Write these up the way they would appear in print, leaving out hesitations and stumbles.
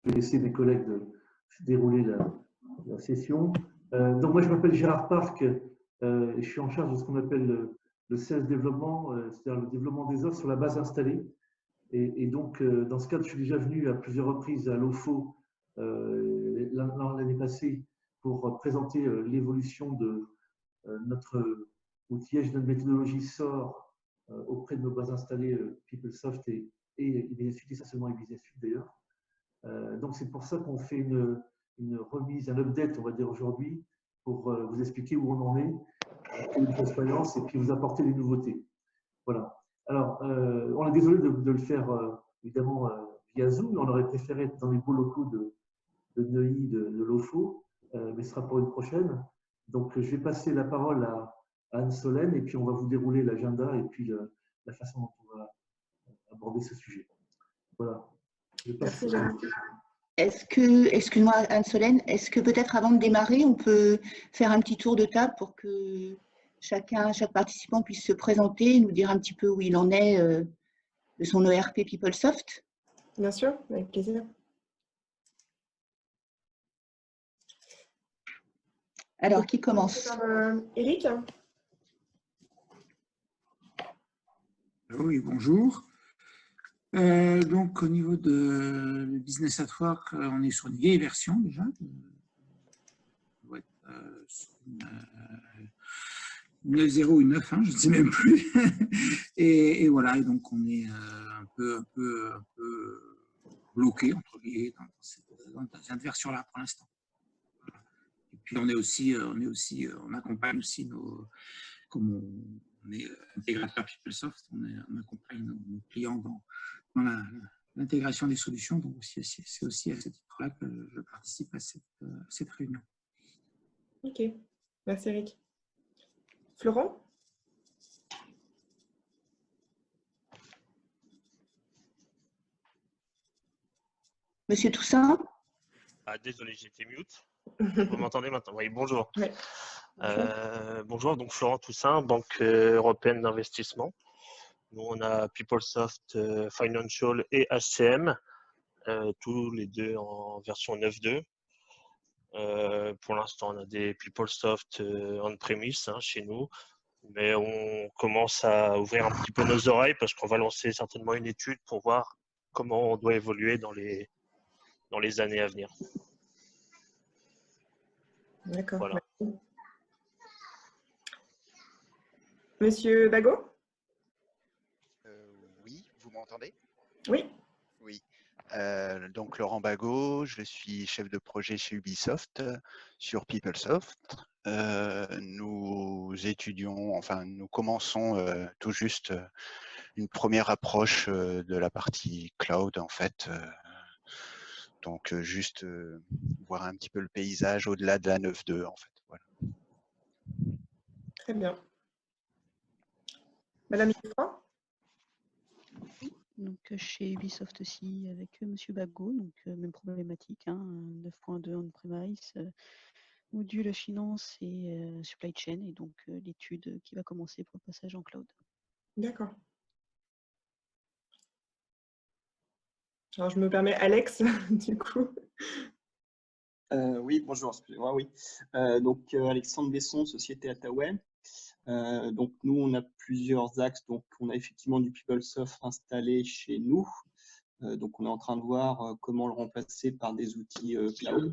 vais laisser mes collègues dérouler la session. Donc moi, je m'appelle Gérard Parc et je suis en charge de ce qu'on appelle le sales développement, c'est-à-dire le développement des offres sur la base installée. Et donc, dans ce cadre, je suis déjà venu à plusieurs reprises à l'OFO l'année passée pour présenter l'évolution de notre outillage, notre méthodologie SOR auprès de nos bases installées PeopleSoft et EbusinessSuite, essentiellement EbusinessSuite d'ailleurs. Donc, c'est pour ça qu'on fait une remise, un update, on va dire aujourd'hui, pour vous expliquer où on en est, une expérience et puis vous apporter des nouveautés. Voilà. Alors, on est désolé de le faire évidemment via Zoom, mais on aurait préféré être dans les beaux locaux de Neuilly, de l'OFO, mais ce sera pour une prochaine. Donc, je vais passer la parole à Anne-Solène et puis on va vous dérouler l'agenda et puis la façon dont on va aborder ce sujet. Voilà. Merci, Gérard. Excuse-moi Anne-Solène, est-ce que peut-être avant de démarrer, on peut faire un petit tour de table pour que chaque participant puisse se présenter et nous dire un petit peu où il en est de son ERP PeopleSoft? Bien sûr, avec plaisir. Alors, qui commence? Eric. Oui, bonjour. Donc, au niveau de Business at Work, on est sur une vieille version déjà. On doit être sur une 9.0 ou une 9.1, je ne sais même plus. et voilà, et donc on est un peu bloqué entre guillemets dans cette version-là pour l'instant. Et puis on accompagne aussi comme on est intégrateur PeopleSoft, on accompagne nos clients dans l'intégration des solutions. Donc c'est aussi à ce titre-là que je participe à cette réunion. Ok, merci Eric. Florent? Monsieur Toussaint? Ah, désolé, j'étais mute. Vous m'entendez maintenant? Oui, bonjour. Oui. Bonjour, donc Florent Toussaint, Banque européenne d'investissement. Nous, on a PeopleSoft Financial et HCM, tous les deux en version 9.2. Pour l'instant, on a des PeopleSoft on-premise chez nous, mais on commence à ouvrir un petit peu nos oreilles parce qu'on va lancer certainement une étude pour voir comment on doit évoluer dans les années à venir. D'accord. Voilà. Monsieur Bagot? Oui, vous m'entendez? Oui. Oui. Donc Laurent Bagot, je suis chef de projet chez Ubisoft sur PeopleSoft. Nous commençons tout juste une première approche de la partie cloud en fait. Donc juste voir un petit peu le paysage au-delà de la 9.2 en fait. Voilà. Très bien. Madame Ifra? Donc chez Ubisoft aussi avec Monsieur Bagot, donc même problématique, 9.2 on-premise, module finance et supply chain, et donc l'étude qui va commencer pour le passage en cloud. D'accord. Alors je me permets Alex, du coup. Oui, bonjour, excusez-moi, oui. Donc Alexandre Besson, société Attaway. Donc nous, on a plusieurs axes. Donc on a effectivement du PeopleSoft installé chez nous. Donc on est en train de voir comment le remplacer par des outils cloud,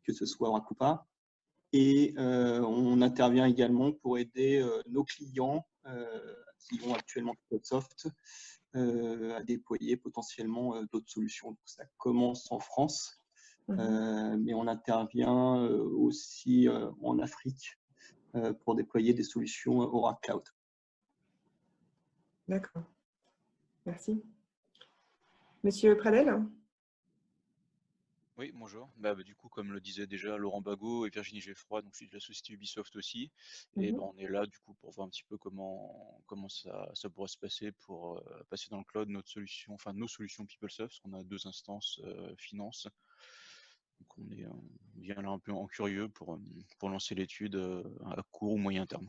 que ce soit Oracle ou pas. Et on intervient également pour aider nos clients qui ont actuellement PeopleSoft à déployer potentiellement d'autres solutions. Donc ça commence en France. Mais on intervient aussi en Afrique pour déployer des solutions Oracle Cloud. D'accord. Merci. Monsieur Pradel? Oui, bonjour. Du coup, comme le disait déjà Laurent Bagot et Virginie Geffroy, donc je suis de la société Ubisoft aussi. Et on est là du coup pour voir un petit peu comment ça pourrait se passer pour passer dans le cloud nos solutions PeopleSoft, parce qu'on a 2 instances finance. Donc on vient là un peu en curieux pour lancer l'étude à court ou moyen terme.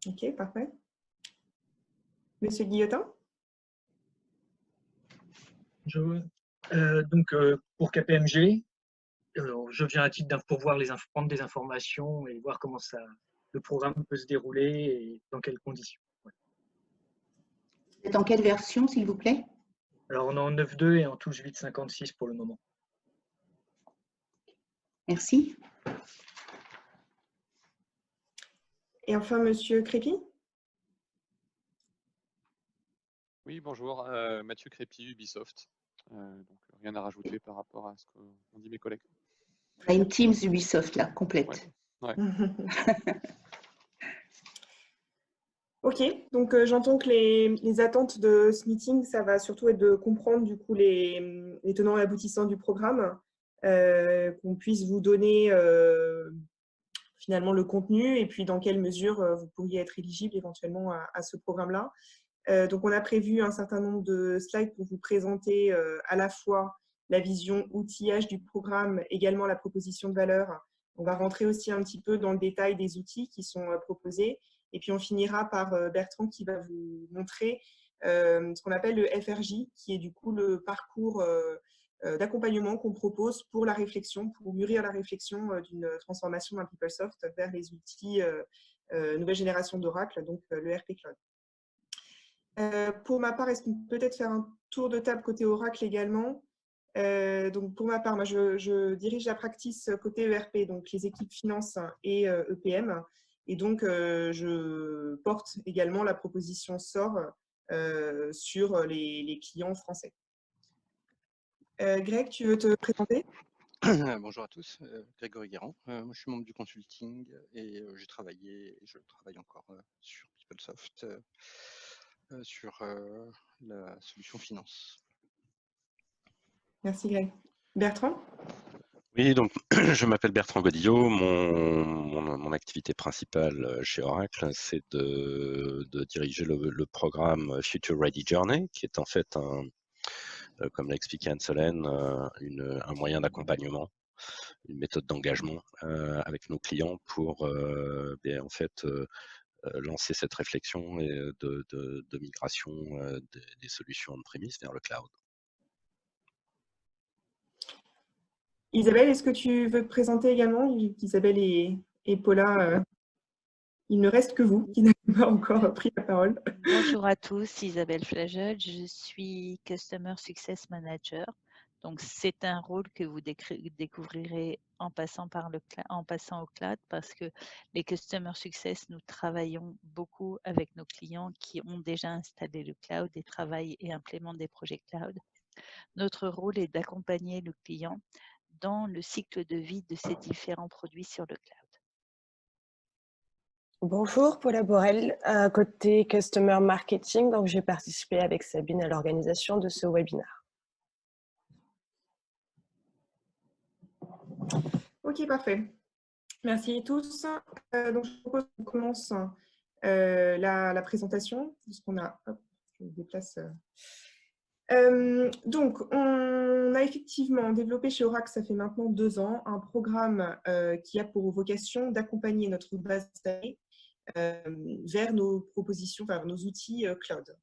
Ok, parfait. Monsieur Guillotin? Bonjour. Pour KPMG, je viens à titre pour prendre des informations et voir comment le programme peut se dérouler et dans quelles conditions. Ouais. Vous êtes en quelle version, s'il vous plaît? Alors, on est en 9.2 et en touche 8.56 pour le moment. Merci. Et enfin, Monsieur Crépy. Oui, bonjour, Mathieu Crépy, Ubisoft. Donc, rien à rajouter par rapport à ce qu'ont dit mes collègues. On a une Teams Ubisoft là, complète. Ouais. Ok, donc j'entends que les attentes de ce meeting, ça va surtout être de comprendre du coup les tenants et aboutissants du programme, qu'on puisse vous donner finalement le contenu et puis dans quelle mesure vous pourriez être éligible éventuellement à ce programme-là. Donc on a prévu un certain nombre de slides pour vous présenter à la fois la vision outillage du programme, également la proposition de valeur. On va rentrer aussi un petit peu dans le détail des outils qui sont proposés. Et puis, on finira par Bertrand qui va vous montrer ce qu'on appelle le FRJ, qui est du coup le parcours d'accompagnement qu'on propose pour la réflexion, pour mûrir la réflexion d'une transformation d'un PeopleSoft vers les outils nouvelle génération d'Oracle, donc le RP Cloud. Pour ma part, est-ce qu'on peut peut-être faire un tour de table côté Oracle également? Donc pour ma part, moi, je dirige la practice côté ERP, donc les équipes finance et EPM. Et donc, je porte également la proposition SOR sur les clients français. Greg, tu veux te présenter? Bonjour à tous, Grégory Guérand. Moi, je suis membre du consulting et j'ai travaillé et je travaille encore sur PeopleSoft, sur la solution finance. Merci Greg. Bertrand? Oui, donc je m'appelle Bertrand Godillot. Mon activité principale chez Oracle, c'est de diriger le programme Future Ready Journey, qui est en fait, comme l'a expliqué Anne-Solène, un moyen d'accompagnement, une méthode d'engagement avec nos clients pour en fait, lancer cette réflexion de migration des solutions on-premise vers le cloud. Isabelle, est-ce que tu veux te présenter également? Isabelle et Paula, il ne reste que vous qui n'avez pas encore pris la parole. Bonjour à tous, Isabelle Flagel, je suis Customer Success Manager. Donc, c'est un rôle que vous découvrirez en passant au cloud parce que les Customer Success, nous travaillons beaucoup avec nos clients qui ont déjà installé le cloud et travaillent et implémentent des projets cloud. Notre rôle est d'accompagner le client dans le cycle de vie de ces différents produits sur le cloud. Bonjour, Paula Borel, côté Customer Marketing. Donc, j'ai participé avec Sabine à l'organisation de ce webinaire. Ok, parfait. Merci à tous. Donc, je propose qu'on commence la présentation, puisqu'on a… Hop, je me déplace… donc, on a effectivement développé chez Oracle, ça fait maintenant 2 ans, un programme qui a pour vocation d'accompagner notre base de données vers nos propositions, vers nos outils cloud.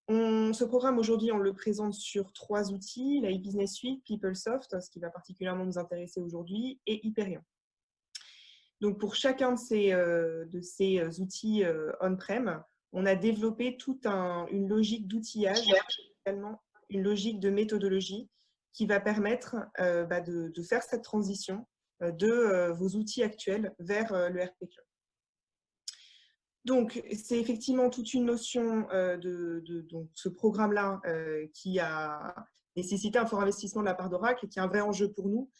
Ce programme, aujourd'hui, on le présente sur 3 outils, la e-Business Suite, PeopleSoft, ce qui va particulièrement nous intéresser aujourd'hui, et Hyperion. Donc, pour chacun de ces outils on-prem, on a développé toute une logique d'outillage, également une logique de méthodologie qui va permettre de faire cette transition de vos outils actuels vers le RP Cloud. Donc, c'est effectivement toute une notion donc, ce programme-là qui a nécessité un fort investissement de la part d'Oracle et qui est un vrai enjeu pour nous,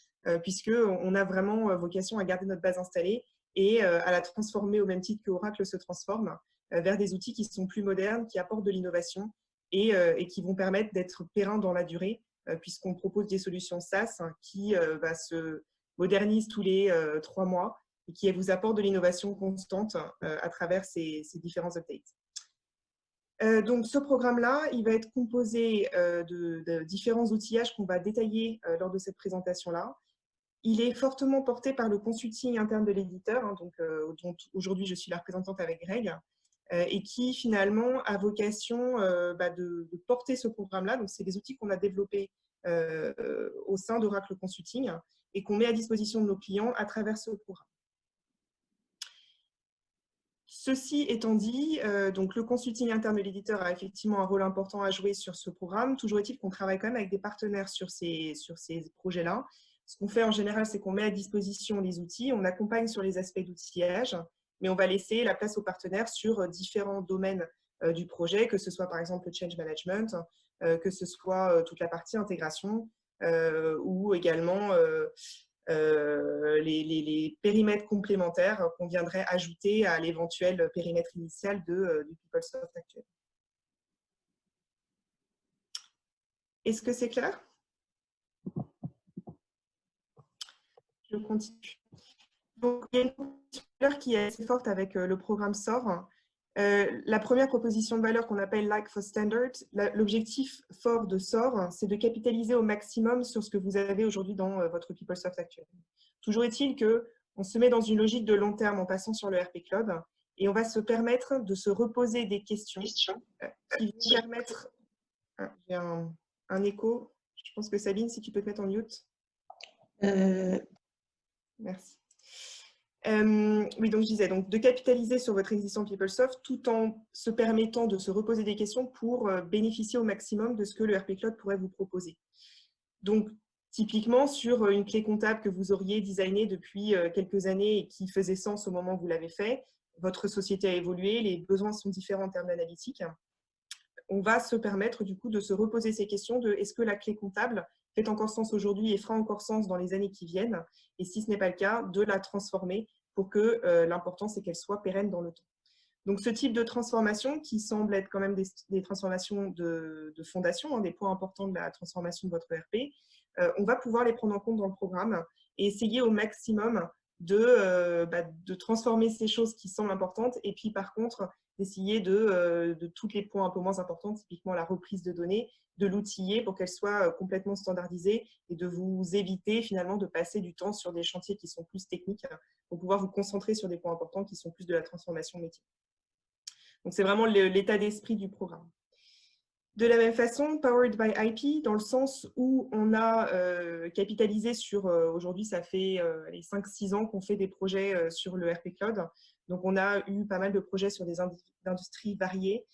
puisqu'on a vraiment vocation à garder notre base installée et à la transformer au même titre que Oracle se transforme vers des outils qui sont plus modernes, qui apportent de l'innovation et qui vont permettre d'être pérennes dans la durée, puisqu'on propose des solutions SaaS qui se modernisent tous les 3 mois et qui vous apportent de l'innovation constante à travers ces différents updates. Donc, ce programme-là, il va être composé de différents outillages qu'on va détailler lors de cette présentation-là. Il est fortement porté par le consulting interne de l'éditeur, dont aujourd'hui je suis la représentante avec Greg, et qui finalement a vocation de porter ce programme-là. Donc, c'est des outils qu'on a développés au sein d'Oracle Consulting et qu'on met à disposition de nos clients à travers ce programme. Ceci étant dit, donc le consulting interne de l'éditeur a effectivement un rôle important à jouer sur ce programme. Toujours est-il qu'on travaille quand même avec des partenaires sur ces projets-là. Ce qu'on fait en général, c'est qu'on met à disposition les outils, on accompagne sur les aspects d'outillage, mais on va laisser la place aux partenaires sur différents domaines du projet, que ce soit par exemple le change management, que ce soit toute la partie intégration ou également les périmètres complémentaires qu'on viendrait ajouter à l'éventuel périmètre initial du PeopleSoft actuel. Est-ce que c'est clair? Je continue. Donc, il y a une proposition de valeur qui est assez forte avec le programme SOR. La première proposition de valeur qu'on appelle Like for Standard, l'objectif fort de SOR, c'est de capitaliser au maximum sur ce que vous avez aujourd'hui dans votre PeopleSoft actuel. Toujours est-il qu'on se met dans une logique de long terme en passant sur le RP Club et on va se permettre de se reposer des questions qui vont permettre… Ah, j'ai un écho. Je pense que Sabine, si tu peux te mettre en mute. Merci. Oui, donc je disais, donc, de capitaliser sur votre existant PeopleSoft tout en se permettant de se reposer des questions pour bénéficier au maximum de ce que le RP Cloud pourrait vous proposer. Donc, typiquement, sur une clé comptable que vous auriez designée depuis quelques années et qui faisait sens au moment où vous l'avez fait, votre société a évolué, les besoins sont différents en termes d'analytique. On va se permettre du coup de se reposer ces questions de est-ce que la clé comptable fait encore sens aujourd'hui et fera encore sens dans les années qui viennent, et si ce n'est pas le cas, de la transformer pour que l'important c'est qu'elle soit pérenne dans le temps. Donc ce type de transformation qui semble être quand même des transformations de fondation, des points importants de la transformation de votre ERP, on va pouvoir les prendre en compte dans le programme et essayer au maximum de transformer ces choses qui semblent importantes et puis par contre d'essayer de tous les points un peu moins importants, typiquement la reprise de données, de l'outiller pour qu'elle soit complètement standardisée et de vous éviter finalement de passer du temps sur des chantiers qui sont plus techniques pour pouvoir vous concentrer sur des points importants qui sont plus de la transformation métier. Donc c'est vraiment l'état d'esprit du programme. De la même façon, Powered by IP, dans le sens où on a capitalisé sur, aujourd'hui ça fait 5-6 ans qu'on fait des projets sur le RP Cloud. Donc on a eu pas mal de projets sur des industries variées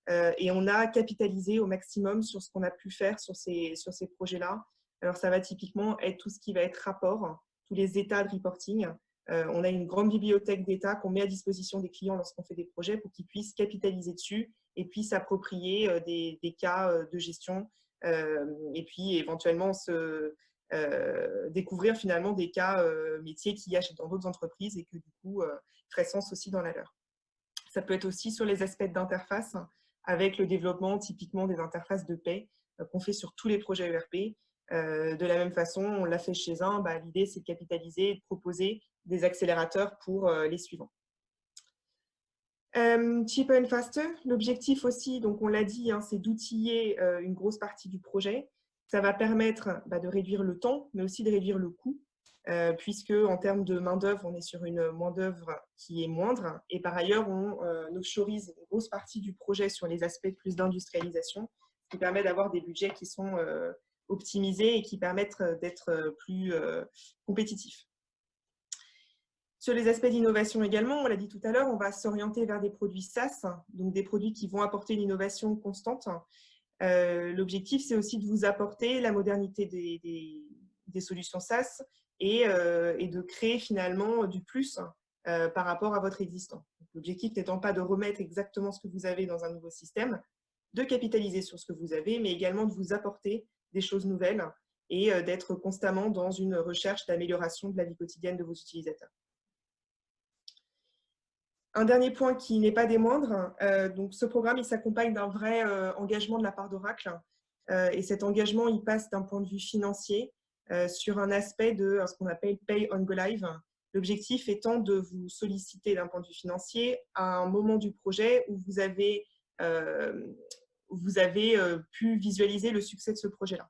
et on a capitalisé au maximum sur ce qu'on a pu faire sur ces projets-là. Alors ça va typiquement être tout ce qui va être rapport, tous les états de reporting. On a une grande bibliothèque d'états qu'on met à disposition des clients lorsqu'on fait des projets pour qu'ils puissent capitaliser dessus et puis s'approprier des cas de gestion et puis éventuellement découvrir finalement des cas métiers qu'il y a dans d'autres entreprises et que du coup ferait sens aussi dans la leur. Ça peut être aussi sur les aspects d'interface avec le développement typiquement des interfaces de paie qu'on fait sur tous les projets ERP. De la même façon, on l'a fait chez un, l'idée c'est de capitaliser et de proposer des accélérateurs pour les suivants. Cheaper and faster, l'objectif aussi, donc on l'a dit, c'est d'outiller une grosse partie du projet. Ça va permettre de réduire le temps, mais aussi de réduire le coût, puisque en termes de main-d'œuvre, on est sur une main-d'œuvre qui est moindre. Et par ailleurs, on offshoreise une grosse partie du projet sur les aspects plus d'industrialisation, ce qui permet d'avoir des budgets qui sont optimisés et qui permettent d'être plus compétitifs. Sur les aspects d'innovation également, on l'a dit tout à l'heure, on va s'orienter vers des produits SaaS, donc des produits qui vont apporter une innovation constante. L'objectif, c'est aussi de vous apporter la modernité des solutions SaaS et de créer finalement du plus par rapport à votre existant. L'objectif n'étant pas de remettre exactement ce que vous avez dans un nouveau système, de capitaliser sur ce que vous avez, mais également de vous apporter des choses nouvelles et d'être constamment dans une recherche d'amélioration de la vie quotidienne de vos utilisateurs. Un dernier point qui n'est pas des moindres, donc ce programme il s'accompagne d'un vrai engagement de la part d'Oracle et cet engagement il passe d'un point de vue financier sur un aspect de ce qu'on appelle Pay on Go Live. L'objectif étant de vous solliciter d'un point de vue financier à un moment du projet où vous avez pu visualiser le succès de ce projet-là.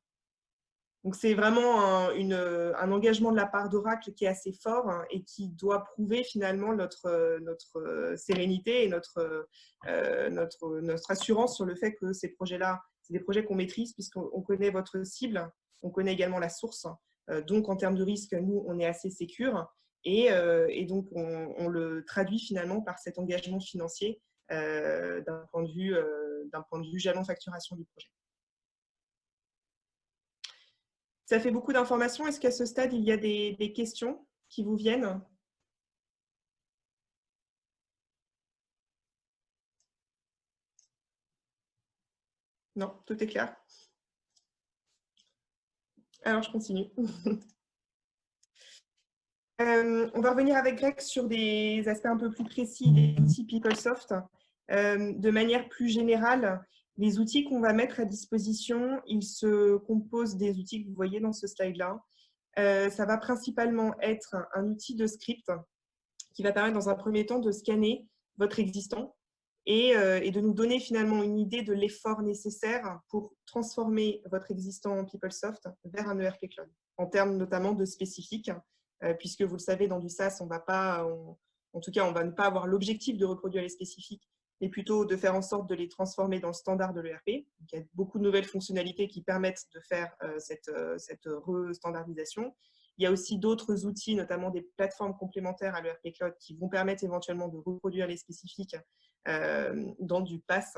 Donc, c'est vraiment un engagement de la part d'Oracle qui est assez fort et qui doit prouver finalement notre sérénité et notre assurance sur le fait que ces projets-là, c'est des projets qu'on maîtrise puisqu'on connaît votre cible On connaît également la source. Donc, en termes de risque, nous, on est assez sécure. Et donc, on le traduit finalement par cet engagement financier d'un point de vue jalon facturation du projet. Ça fait beaucoup d'informations. Est-ce qu'à ce stade, il y a des questions qui vous viennent? Non, tout est clair. Alors, je continue. On va revenir avec Greg sur des aspects un peu plus précis des outils PeopleSoft. De manière plus générale, les outils qu'on va mettre à disposition, ils se composent des outils que vous voyez dans ce slide-là. Ça va principalement être un outil de script qui va permettre dans un premier temps de scanner votre existant et de nous donner finalement une idée de l'effort nécessaire pour transformer votre existant en PeopleSoft vers un ERP Cloud, en termes notamment de spécifiques, puisque vous le savez, dans du SaaS, en tout cas, on va ne pas avoir l'objectif de reproduire les spécifiques, mais plutôt de faire en sorte de les transformer dans le standard de l'ERP. Il y a beaucoup de nouvelles fonctionnalités qui permettent de faire cette re-standardisation. Il y a aussi d'autres outils, notamment des plateformes complémentaires à l'ERP Cloud qui vont permettre éventuellement de reproduire les spécifiques dans du PaaS,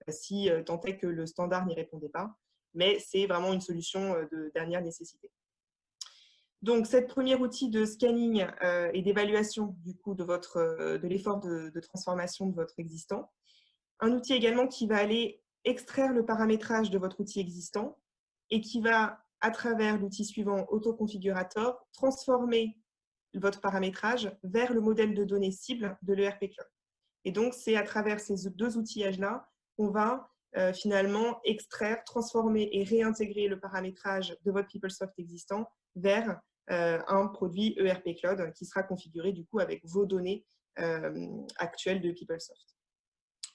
si tant est que le standard n'y répondait pas. Mais c'est vraiment une solution de dernière nécessité. Donc, cet premier outil de scanning et d'évaluation du coup de l'effort de transformation de votre existant. Un outil également qui va aller extraire le paramétrage de votre outil existant et qui va, à travers l'outil suivant, Autoconfigurator, transformer votre paramétrage vers le modèle de données cible de l'ERP Cloud. Et donc, c'est à travers ces deux outillages-là qu'on va finalement extraire, transformer et réintégrer le paramétrage de votre PeopleSoft existant vers un produit ERP Cloud qui sera configuré du coup avec vos données actuelles de PeopleSoft.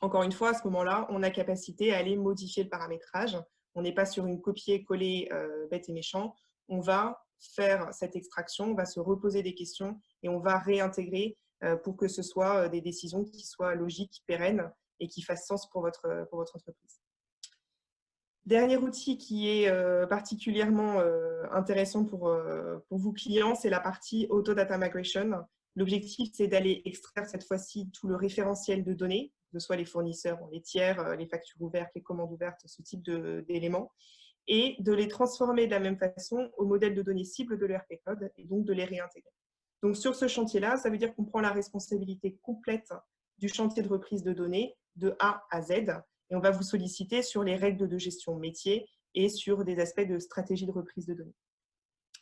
Encore une fois, à ce moment-là, on a capacité à aller modifier le paramétrage. On n'est pas sur une copier-coller bête et méchant. On va faire cette extraction, on va se reposer des questions et on va réintégrer pour que ce soit des décisions qui soient logiques, pérennes et qui fassent sens pour votre entreprise. Dernier outil qui est particulièrement intéressant pour vous clients, c'est la partie Auto Data Migration. L'objectif, c'est d'aller extraire cette fois-ci tout le référentiel de données, que ce soit les fournisseurs, les tiers, les factures ouvertes, les commandes ouvertes, ce type d'éléments, et de les transformer de la même façon au modèle de données cible de l'ERP Cloud et donc de les réintégrer. Donc sur ce chantier-là, ça veut dire qu'on prend la responsabilité complète du chantier de reprise de données de A à Z et on va vous solliciter sur les règles de gestion métier et sur des aspects de stratégie de reprise de données.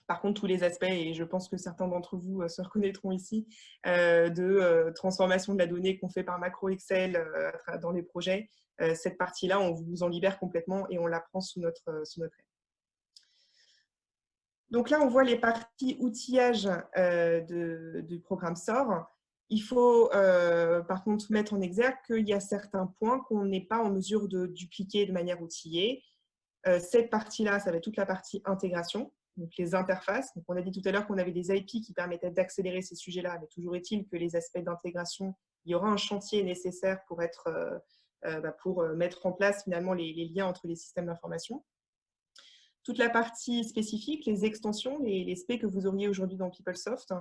Par contre, tous les aspects, et je pense que certains d'entre vous se reconnaîtront ici, de transformation de la donnée qu'on fait par macro Excel dans les projets, cette partie-là, on vous en libère complètement et on la prend sous notre aile. Donc là, on voit les parties outillage du programme SOR. Il faut par contre mettre en exergue qu'il y a certains points qu'on n'est pas en mesure de dupliquer de manière outillée. Cette partie-là, ça va être toute la partie intégration, donc les interfaces. Donc on a dit tout à l'heure qu'on avait des IP qui permettaient d'accélérer ces sujets-là, mais toujours est-il que les aspects d'intégration, il y aura un chantier nécessaire pour mettre en place finalement les liens entre les systèmes d'information. Toute la partie spécifique, les extensions, les specs que vous auriez aujourd'hui dans PeopleSoft.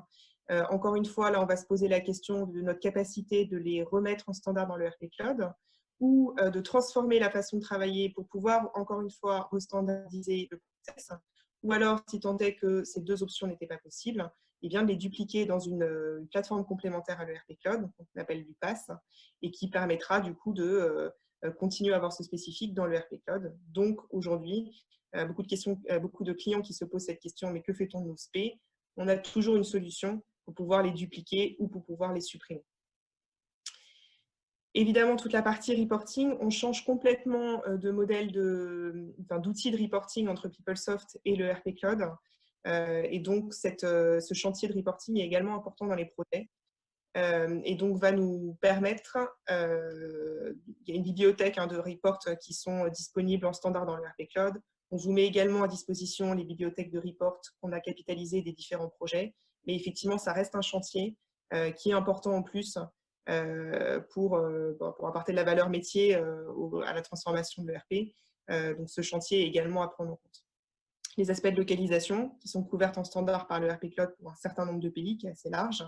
Encore une fois, là, on va se poser la question de notre capacité de les remettre en standard dans le ERP Cloud ou de transformer la façon de travailler pour pouvoir, encore une fois, restandardiser le process. Ou alors, si tant est que ces deux options n'étaient pas possibles, eh bien, de les dupliquer dans une plateforme complémentaire à l'ERP Cloud, qu'on appelle du PaaS, et qui permettra du coup de continuer à avoir ce spécifique dans l'ERP Cloud. Donc, aujourd'hui, beaucoup de clients qui se posent cette question, mais que fait-on de nos SP? On a toujours une solution pour pouvoir les dupliquer ou pour pouvoir les supprimer. Évidemment, toute la partie reporting, on change complètement de modèle d'outils de reporting entre PeopleSoft et le ERP Cloud. Et donc, ce chantier de reporting est également important dans les projets. Et donc, va nous permettre, il y a une bibliothèque de reports qui sont disponibles en standard dans le ERP Cloud. On vous met également à disposition les bibliothèques de reports qu'on a capitalisées des différents projets. Mais effectivement, ça reste un chantier qui est important en plus pour apporter de la valeur métier à la transformation de l'ERP. Donc, ce chantier est également à prendre en compte. les aspects de localisation qui sont couverts en standard par le RP Cloud pour un certain nombre de pays qui est assez large.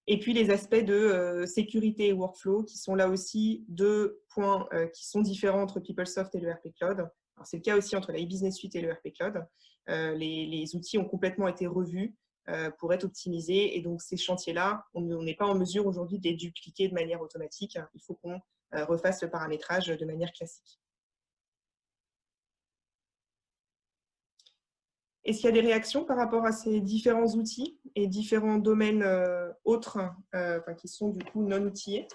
Et puis les aspects de sécurité et workflow qui sont là aussi deux points qui sont différents entre PeopleSoft et le RP Cloud. C'est le cas aussi entre la e-business suite et le RP Cloud. Les outils ont complètement été revus pour être optimisés. Et donc, ces chantiers-là, on n'est pas en mesure aujourd'hui de les dupliquer de manière automatique. Il faut qu'on refasse le paramétrage de manière classique. Est-ce qu'il y a des réactions par rapport à ces différents outils et différents domaines autres qui sont du coup non outillés?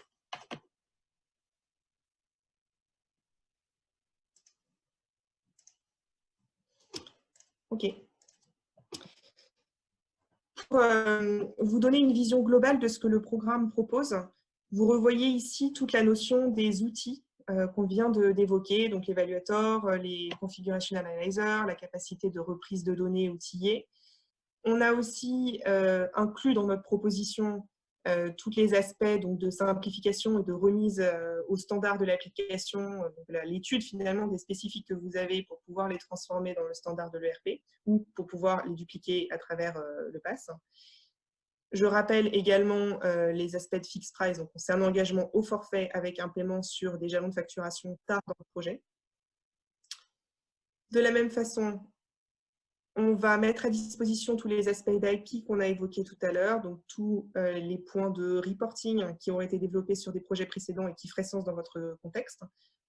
OK. Pour vous donner une vision globale de ce que le programme propose, vous revoyez ici toute la notion des outils qu'on vient d'évoquer, donc l'évaluator, les configuration analyzer, la capacité de reprise de données outillées. On a aussi inclus dans notre proposition tous les aspects donc, de simplification et de remise au standard de l'application, l'étude finalement des spécifiques que vous avez pour pouvoir les transformer dans le standard de l'ERP ou pour pouvoir les dupliquer à travers le PASS. Je rappelle également les aspects de fixed price, donc c'est un engagement au forfait avec un paiement sur des jalons de facturation tard dans le projet. De la même façon, on va mettre à disposition tous les aspects d'IP qu'on a évoqués tout à l'heure, donc tous les points de reporting qui ont été développés sur des projets précédents et qui feraient sens dans votre contexte,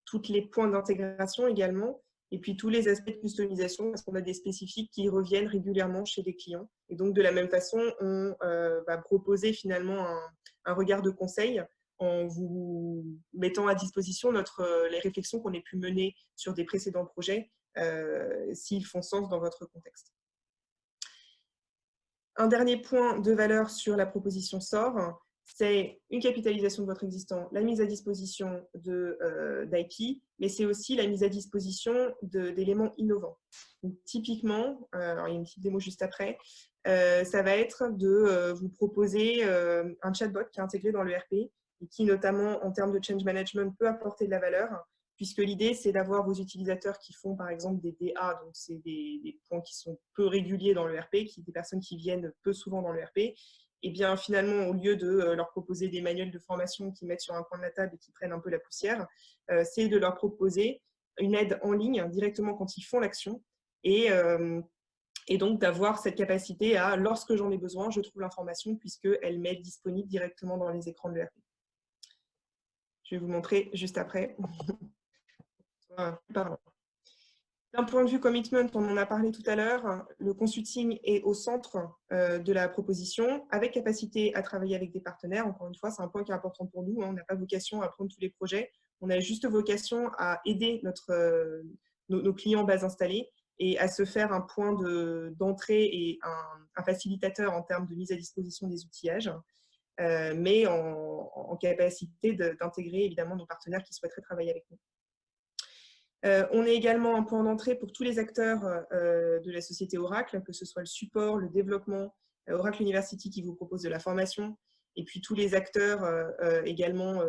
tous les points d'intégration également, et puis tous les aspects de customisation, parce qu'on a des spécifiques qui reviennent régulièrement chez les clients. Et donc, de la même façon, on va proposer finalement un regard de conseil en vous mettant à disposition les réflexions qu'on ait pu mener sur des précédents projets, s'ils font sens dans votre contexte. Un dernier point de valeur sur la proposition SOR, c'est une capitalisation de votre existant, la mise à disposition d'IP, mais c'est aussi la mise à disposition d'éléments innovants. Donc, typiquement, alors il y a une petite démo juste après, ça va être de vous proposer un chatbot qui est intégré dans le RP et qui, notamment en termes de change management, peut apporter de la valeur, puisque l'idée, c'est d'avoir vos utilisateurs qui font, par exemple, des DA, donc c'est des points qui sont peu réguliers dans le RP, des personnes qui viennent peu souvent dans le RP, et bien finalement, au lieu de leur proposer des manuels de formation qu'ils mettent sur un coin de la table et qui prennent un peu la poussière, c'est de leur proposer une aide en ligne directement quand ils font l'action et donc d'avoir cette capacité à, lorsque j'en ai besoin, je trouve l'information puisqu'elle m'est disponible directement dans les écrans de l'ERP. Je vais vous montrer juste après. D'un point de vue commitment, on en a parlé tout à l'heure, le consulting est au centre de la proposition, avec capacité à travailler avec des partenaires. Encore une fois, c'est un point qui est important pour nous. On n'a pas vocation à prendre tous les projets. On a juste vocation à aider nos clients base installés et à se faire un point d'entrée et un facilitateur en termes de mise à disposition des outillages, mais en capacité d'intégrer évidemment nos partenaires qui souhaiteraient travailler avec nous. On est également un point d'entrée pour tous les acteurs de la société Oracle, que ce soit le support, le développement, Oracle University qui vous propose de la formation, et puis tous les acteurs également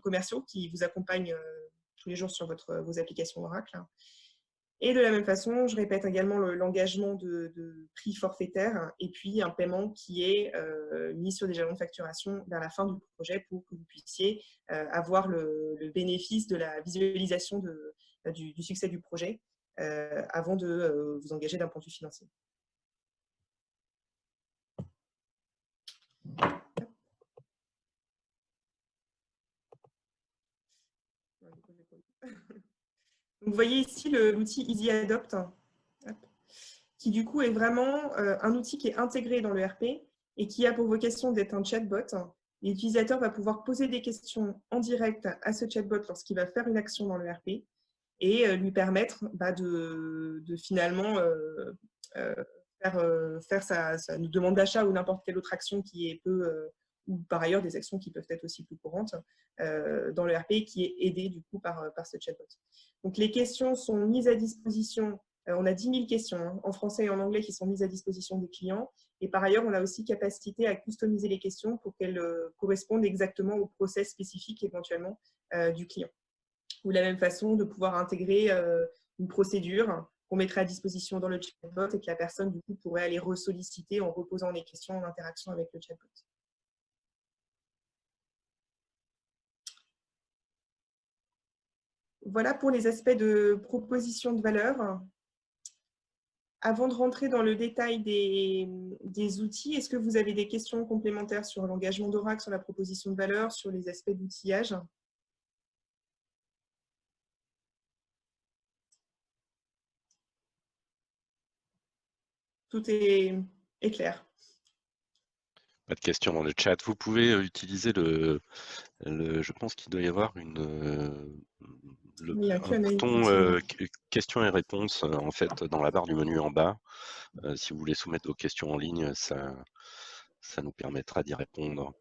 commerciaux qui vous accompagnent tous les jours sur vos applications Oracle. Et de la même façon, je répète également l'engagement de prix forfaitaire et puis un paiement qui est mis sur des jalons de facturation vers la fin du projet pour que vous puissiez avoir le bénéfice de la visualisation du succès du projet avant de vous engager d'un point de vue financier. Vous voyez ici l'outil Easy Adopt, qui du coup est vraiment un outil qui est intégré dans le RP et qui a pour vocation d'être un chatbot. L'utilisateur va pouvoir poser des questions en direct à ce chatbot lorsqu'il va faire une action dans le RP et lui permettre de finalement faire sa demande d'achat ou n'importe quelle autre action qui est ou par ailleurs des actions qui peuvent être aussi plus courantes dans le RP qui est aidée du coup par ce chatbot. Donc les questions sont mises à disposition, on a 10 000 questions en français et en anglais qui sont mises à disposition des clients et par ailleurs on a aussi capacité à customiser les questions pour qu'elles correspondent exactement au process spécifique éventuellement du client. Ou de la même façon de pouvoir intégrer une procédure qu'on mettrait à disposition dans le chatbot et que la personne, du coup, pourrait aller ressolliciter en reposant les questions en interaction avec le chatbot. Voilà pour les aspects de proposition de valeur. Avant de rentrer dans le détail des outils, est-ce que vous avez des questions complémentaires sur l'engagement d'Oracle, sur la proposition de valeur, sur les aspects d'outillage? Tout est clair. Pas de questions dans le chat. Vous pouvez utiliser je pense qu'il doit y avoir un bouton questions et réponses en fait dans la barre du menu en bas. Si vous voulez soumettre vos questions en ligne, ça nous permettra d'y répondre.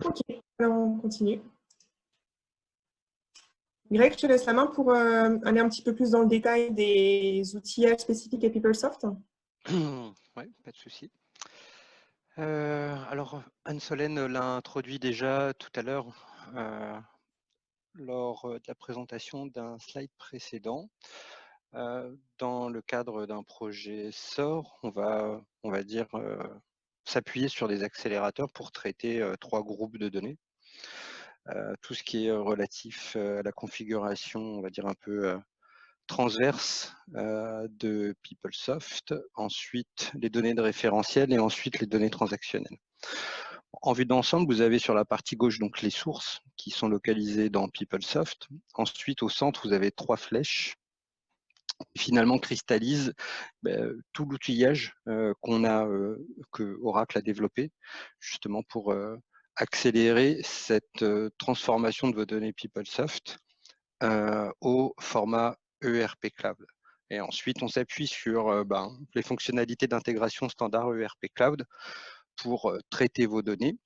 Ok, alors on continue. Greg, je te laisse la main pour aller un petit peu plus dans le détail des outillages spécifiques à PeopleSoft. Oui, pas de souci. Alors, Anne-Solène l'a introduit déjà tout à l'heure lors de la présentation d'un slide précédent. Dans le cadre d'un projet SOR, on va dire, s'appuyer sur des accélérateurs pour traiter 3 groupes de données. Tout ce qui est relatif à la configuration, on va dire un peu transverse de PeopleSoft, ensuite les données de référentiel et ensuite les données transactionnelles. En vue d'ensemble, vous avez sur la partie gauche donc les sources qui sont localisées dans PeopleSoft. Ensuite, au centre, vous avez 3 flèches qui finalement cristallisent tout l'outillage que Oracle a développé justement pour accélérer cette transformation de vos données PeopleSoft au format ERP Cloud. Et ensuite, on s'appuie sur les fonctionnalités d'intégration standard ERP Cloud pour traiter vos données.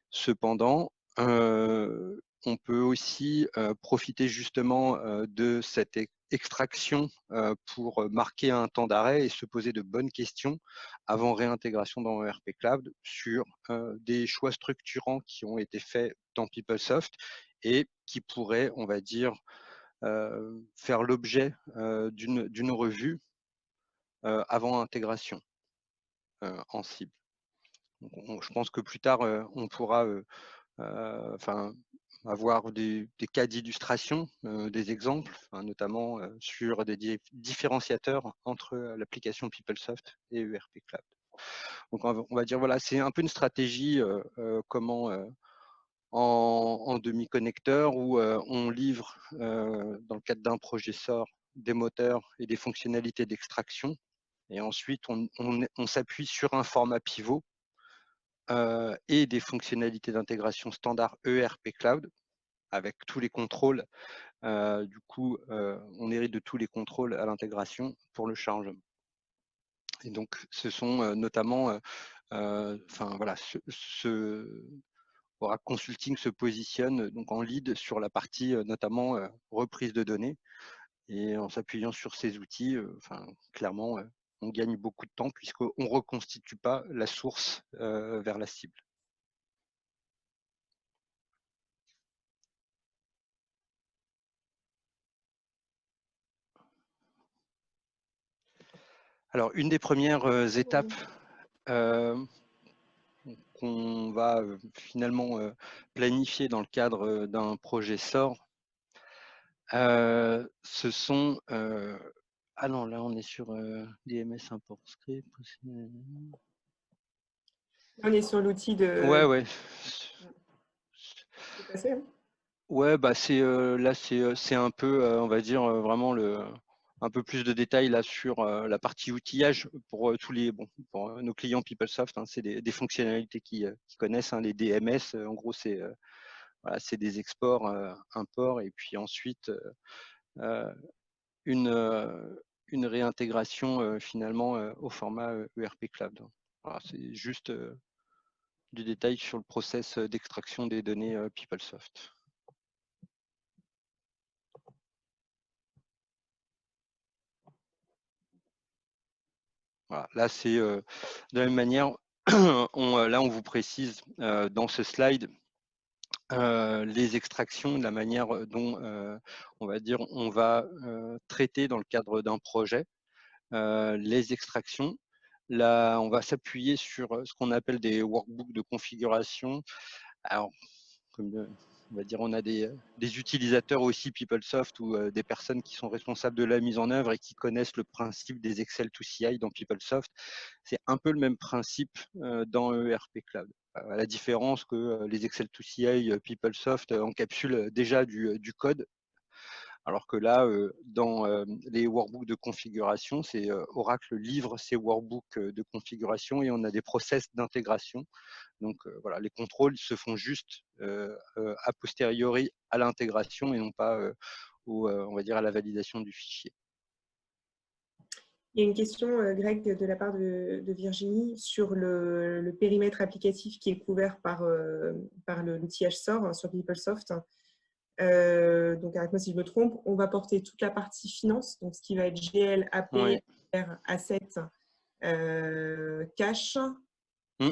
Cependant, on peut aussi profiter justement de cette extraction pour marquer un temps d'arrêt et se poser de bonnes questions avant réintégration dans ERP Cloud sur des choix structurants qui ont été faits dans PeopleSoft et qui pourraient, on va dire, faire l'objet d'une revue avant intégration en cible. Donc, je pense que plus tard, on pourra avoir des cas d'illustration, des exemples, notamment sur des différenciateurs entre l'application PeopleSoft et ERP Cloud. Donc, on va dire, voilà, c'est un peu une stratégie en demi-connecteur où on livre, dans le cadre d'un projet SOR, des moteurs et des fonctionnalités d'extraction. Et ensuite, on s'appuie sur un format pivot et des fonctionnalités d'intégration standard ERP Cloud avec tous les contrôles. Du coup, on hérite de tous les contrôles à l'intégration pour le chargement. Et donc, ce sont notamment, voilà, Oracle Consulting se positionne donc en lead sur la partie notamment reprise de données. Et en s'appuyant sur ces outils, clairement, on gagne beaucoup de temps puisqu'on ne reconstitue pas la source vers la cible. Alors, une des premières étapes qu'on va finalement planifier dans le cadre d'un projet SOR, ce sont... ah non, là on est sur DMS import script. On est sur l'outil de... Ouais. C'est passé, hein. Ouais, bah là c'est un peu, on va dire vraiment un peu plus de détails là sur la partie outillage pour pour nos clients PeopleSoft. Hein, c'est des fonctionnalités qu'ils connaissent, hein, les DMS. En gros, c'est voilà, des exports, imports, et puis ensuite une réintégration finalement au format ERP Cloud. Voilà, c'est juste du détail sur le process d'extraction des données PeopleSoft. Voilà, là, c'est de la même manière, là, on vous précise dans ce slide les extractions, de la manière dont on va dire on va traiter dans le cadre d'un projet les extractions. Là, on va s'appuyer sur ce qu'on appelle des workbooks de configuration. Alors, comme on va dire, on a des utilisateurs aussi PeopleSoft ou des personnes qui sont responsables de la mise en œuvre et qui connaissent le principe des Excel to CI dans PeopleSoft. C'est un peu le même principe dans ERP Cloud. À la différence que les Excel to CI PeopleSoft encapsulent déjà du code, alors que là, dans les workbooks de configuration, c'est Oracle livre ses workbooks de configuration et on a des process d'intégration. Donc voilà, les contrôles se font juste a posteriori à l'intégration et non pas on va dire à la validation du fichier. Il y a une question, Greg, de la part de Virginie sur le périmètre applicatif qui est couvert par l'outillage SOR sur PeopleSoft. Donc, arrête-moi si je me trompe, on va porter toute la partie finance, donc ce qui va être GL, AP, Oui. Asset, Cash. Mm.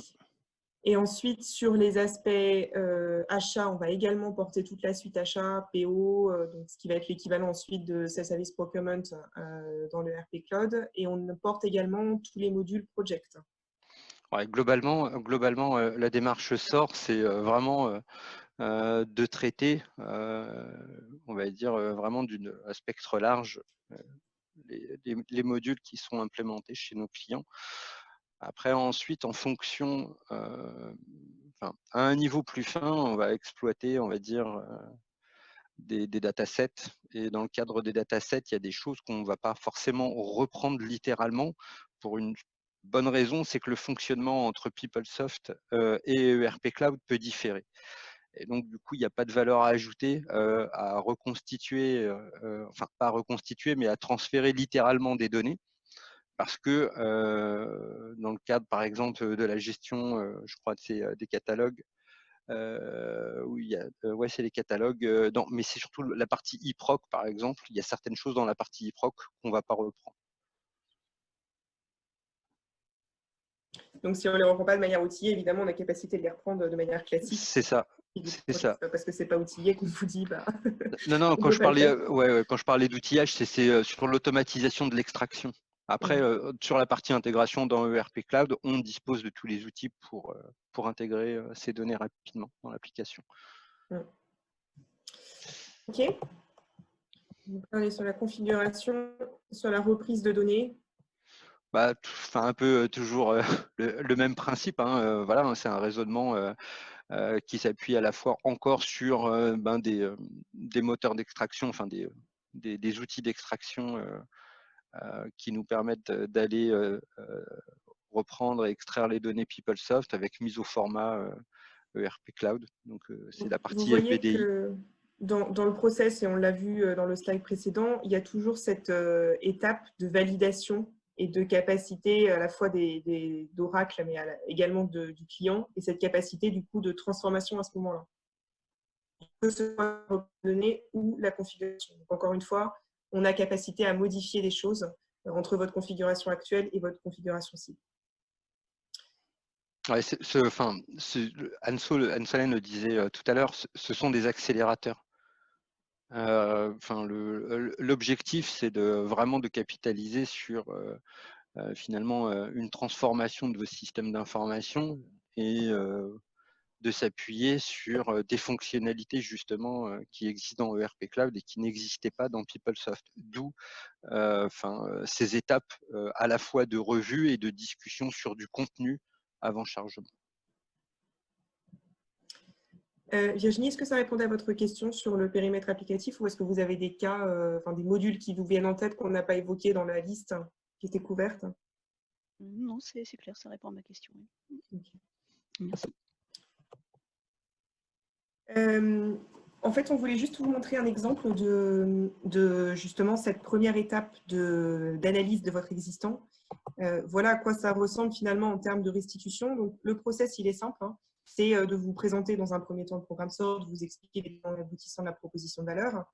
Et ensuite, sur les aspects achat, on va également porter toute la suite achat, PO, donc ce qui va être l'équivalent ensuite de Self-Service Procurement dans le RP Cloud. Et on porte également tous les modules Project. Ouais, globalement, la démarche SOR, c'est vraiment de traiter, on va dire, vraiment un spectre large les modules qui sont implémentés chez nos clients. Après, ensuite, en fonction, à un niveau plus fin, on va exploiter, on va dire, des datasets. Et dans le cadre des datasets, il y a des choses qu'on ne va pas forcément reprendre littéralement pour une bonne raison, c'est que le fonctionnement entre PeopleSoft et ERP Cloud peut différer. Et donc, du coup, il n'y a pas de valeur à ajouter à reconstituer, enfin, pas à reconstituer, mais à transférer littéralement des données. Parce que dans le cadre, par exemple, de la gestion, je crois, des catalogues, où il y a, ouais, c'est les catalogues, mais c'est surtout la partie eProc, par exemple. Il y a certaines choses dans la partie eProc qu'on ne va pas reprendre. Donc, si on ne les reprend pas de manière outillée, évidemment, on a capacité de les reprendre de manière classique. C'est ça. C'est ça. Parce que ce n'est pas outillé qu'on vous dit. Bah, non, quand je parlais d'outillage, c'est sur l'automatisation de l'extraction. Après, sur la partie intégration dans ERP Cloud, on dispose de tous les outils pour intégrer ces données rapidement dans l'application. OK. On va parler sur la configuration, sur la reprise de données. Un peu toujours le même principe. Hein, voilà, c'est un raisonnement qui s'appuie à la fois encore sur des moteurs d'extraction, enfin des outils d'extraction qui nous permettent d'aller reprendre et extraire les données PeopleSoft avec mise au format ERP Cloud. Donc, c'est la partie Vous voyez FBDI. que dans le process, et on l'a vu dans le slide précédent, il y a toujours cette étape de validation et de capacité à la fois d'Oracle, mais également du client, et cette capacité du coup de transformation à ce moment-là. Que ce soit la donnée ou la configuration. Donc, encore une fois, on a capacité à modifier des choses entre votre configuration actuelle et votre configuration cible. Ouais, Anne-Solène le disait tout à l'heure, ce sont des accélérateurs. L'objectif, c'est vraiment de capitaliser sur finalement une transformation de vos systèmes d'information et de s'appuyer sur des fonctionnalités justement qui existent dans ERP Cloud et qui n'existaient pas dans PeopleSoft. D'où ces étapes à la fois de revue et de discussion sur du contenu avant chargement. Virginie, est-ce que ça répondait à votre question sur le périmètre applicatif ou est-ce que vous avez des cas, des modules qui vous viennent en tête qu'on n'a pas évoqués dans la liste qui était couverte? Non, c'est clair, ça répond à ma question. Oui. Okay. Merci. En fait, on voulait juste vous montrer un exemple de justement cette première étape d'analyse de votre existant. Voilà à quoi ça ressemble finalement en termes de restitution. Donc, le process, il est simple. Hein. C'est de vous présenter dans un premier temps le programme SOR, de vous expliquer les aboutissants de la proposition de valeur,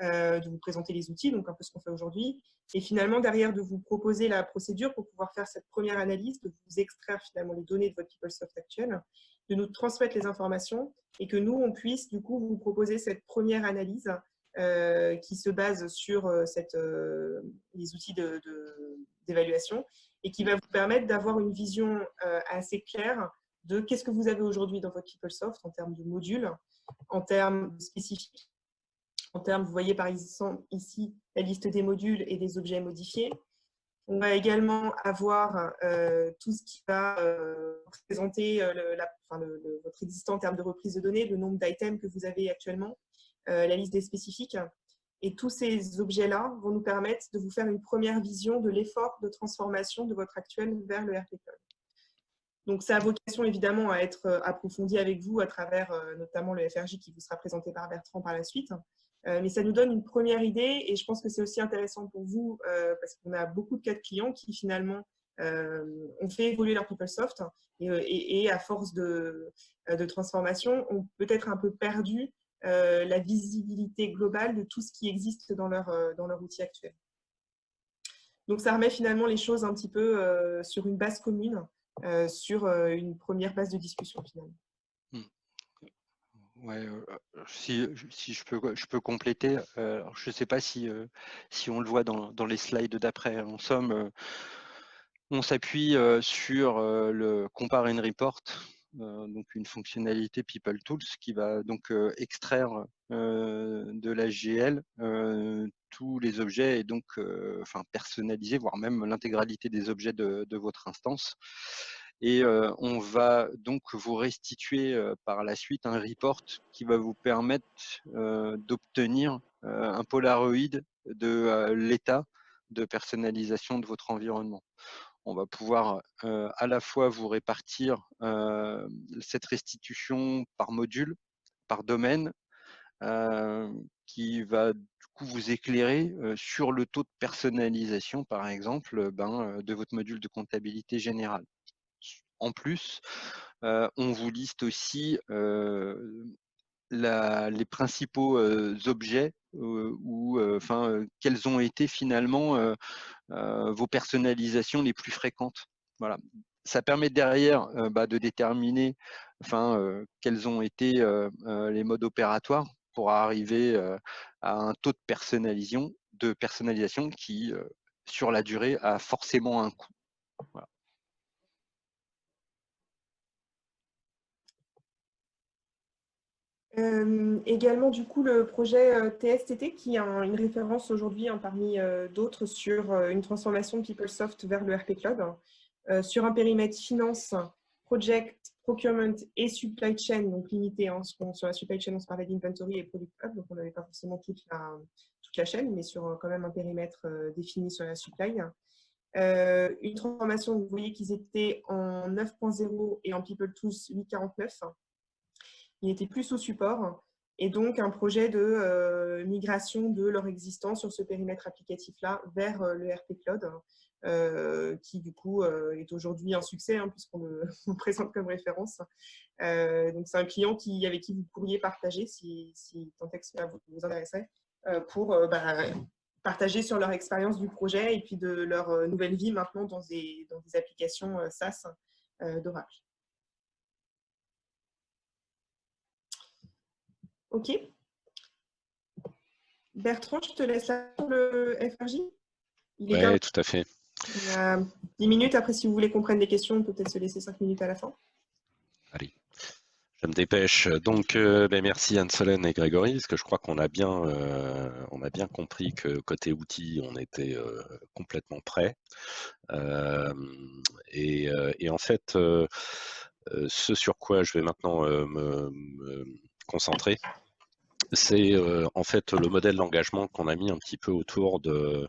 de vous présenter les outils, donc un peu ce qu'on fait aujourd'hui, et finalement derrière de vous proposer la procédure pour pouvoir faire cette première analyse, de vous extraire finalement les données de votre PeopleSoft actuel, de nous transmettre les informations et que nous, on puisse du coup vous proposer cette première analyse qui se base sur les outils d'évaluation et qui va vous permettre d'avoir une vision assez claire de qu'est-ce que vous avez aujourd'hui dans votre PeopleSoft en termes de modules, en termes spécifiques, en termes, vous voyez par exemple ici la liste des modules et des objets modifiés. On va également avoir tout ce qui va représenter votre existant en termes de reprise de données, le nombre d'items que vous avez actuellement, la liste des spécifiques. Et tous ces objets-là vont nous permettre de vous faire une première vision de l'effort de transformation de votre actuel vers le RP Cloud. Donc, ça a vocation évidemment à être approfondi avec vous à travers notamment le FRJ qui vous sera présenté par Bertrand par la suite. Mais ça nous donne une première idée et je pense que c'est aussi intéressant pour vous parce qu'on a beaucoup de cas de clients qui finalement ont fait évoluer leur PeopleSoft et à force de transformation ont peut-être un peu perdu la visibilité globale de tout ce qui existe dans leur outil actuel. Donc, ça remet finalement les choses un petit peu sur une base commune, sur une première base de discussion finalement. Ouais, si je peux compléter, alors je ne sais pas si on le voit dans les slides d'après. En somme, on s'appuie sur le Compare and Report, donc une fonctionnalité PeopleTools qui va donc extraire de l'HGL tous les objets et donc personnaliser, voire même l'intégralité des objets de votre instance. Et on va donc vous restituer par la suite un report qui va vous permettre d'obtenir un Polaroid de l'état de personnalisation de votre environnement. On va pouvoir à la fois vous répartir cette restitution par module, par domaine, qui va du coup vous éclairer sur le taux de personnalisation, par exemple, de votre module de comptabilité générale. En plus, on vous liste aussi les principaux objets ou quelles ont été finalement vos personnalisations les plus fréquentes. Voilà. Ça permet derrière de déterminer quels ont été les modes opératoires pour arriver à un taux de personnalisation qui, sur la durée, a forcément un coût. Voilà. Également, du coup, le projet TSTT, qui est une référence aujourd'hui parmi d'autres sur une transformation de PeopleSoft vers le RP Cloud, sur un périmètre finance, project, procurement et supply chain, donc limité. Sur la supply chain, on se parlait d'inventory et product hub, donc on n'avait pas forcément toute la chaîne, mais sur quand même un périmètre défini sur la supply. Une transformation, vous voyez qu'ils étaient en 9.0 et en PeopleTools 8.49. Il était plus sous support et donc un projet de migration de leur existence sur ce périmètre applicatif-là vers le RP Cloud, qui du coup est aujourd'hui un succès puisqu'on le présente comme référence. Donc c'est un client avec qui vous pourriez partager si tant est que cela vous intéresserait pour partager sur leur expérience du projet et puis de leur nouvelle vie maintenant dans des applications SaaS d'Oracle. Ok. Bertrand, je te laisse là pour le FRJ. Oui, tout à fait. Il y a 10 minutes. Après, si vous voulez qu'on prenne des questions, on peut peut-être se laisser 5 minutes à la fin. Allez, je me dépêche. Donc, merci Anne-Solène et Grégory, parce que je crois qu'on a bien compris que côté outils, on était complètement prêts. Et en fait, ce sur quoi je vais maintenant me concentrer, c'est en fait le modèle d'engagement qu'on a mis un petit peu autour de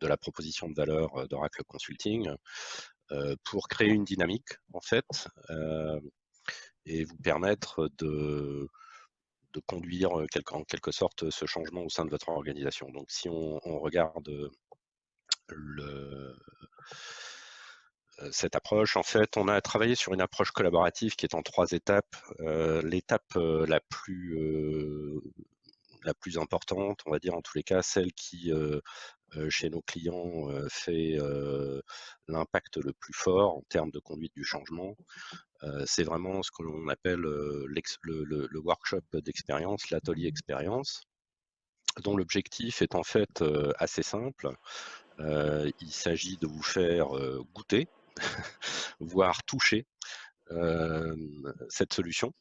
la proposition de valeur d'Oracle Consulting pour créer une dynamique en fait et vous permettre de conduire en quelque sorte ce changement au sein de votre organisation. Donc si on regarde cette approche, en fait, on a travaillé sur une approche collaborative qui est en 3 étapes. L'étape la plus importante, on va dire en tous les cas, celle qui chez nos clients fait l'impact le plus fort en termes de conduite du changement, c'est vraiment ce que l'on appelle le workshop d'expérience, l'atelier expérience, dont l'objectif est en fait assez simple. Il s'agit de vous faire goûter, voire toucher cette solution.